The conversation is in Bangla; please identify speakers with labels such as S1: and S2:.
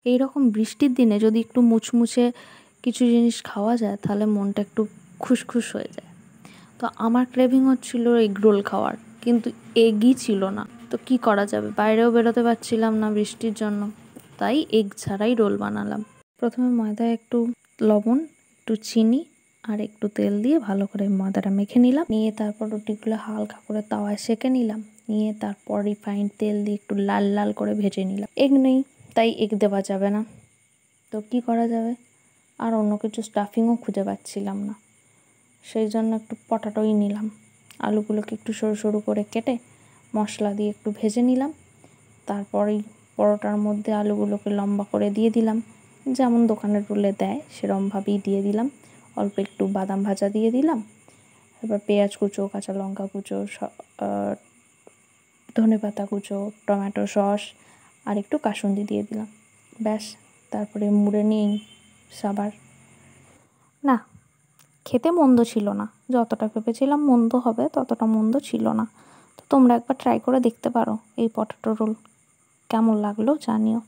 S1: এইরকম বৃষ্টির দিনে যদি একটু মুচমুচে কিছু জিনিস খাওয়া যায় তাহলে মনটা একটু খুশখুশ হয়ে যায়। তো আমার ক্রেভিং হচ্ছিল এগ রোল খাওয়ার, কিন্তু এগই ছিল না। তো কি করা যাবে, বাইরেও বেরোতে পারছিলাম না বৃষ্টির জন্য, তাই এগ ছাড়াই রোল বানালাম। প্রথমে ময়দায় একটু লবণ, একটু চিনি আর একটু তেল দিয়ে ভালো করে ময়দাটা মেখে নিলাম। নিয়ে তারপর রুটিগুলো হালকা করে তাওয়ায় সেঁকে নিলাম। নিয়ে তারপর রিফাইন্ড তেল দিয়ে একটু লাল লাল করে ভেজে নিলাম। এগ নেই তাই এগ দেওয়া যাবে না, তো কি করা যাবে, আর অন্য কিছু স্টাফিংও খুঁজে পাচ্ছিলাম না, সেই জন্য একটু পটাটোই নিলাম। আলুগুলোকে একটু সরু সরু করে কেটে মশলা দিয়ে একটু ভেজে নিলাম। তারপরেই পরোটার মধ্যে আলুগুলোকে লম্বা করে দিয়ে দিলাম, যেমন দোকানের রোলে দেয় সেরমভাবেই দিয়ে দিলাম। অল্প একটু বাদাম ভাজা দিয়ে দিলাম। এবার পেঁয়াজ কুচো, কাঁচা লঙ্কা কুচো, ধনেপাতা কুচো, টমেটো সস আর একটু কাসুন্দি দিয়ে দিলাম। ব্যাস, তারপরে মুড়ে নিই সাবার। না, খেতে মন্দ ছিল না, যতটা ভেবেছিলাম মন্দ হবে ততটা মন্দ ছিল না। তো তোমরা একবার ট্রাই করে দেখতে পারো এই পটেটো রোল, কেমন লাগলো জানিও।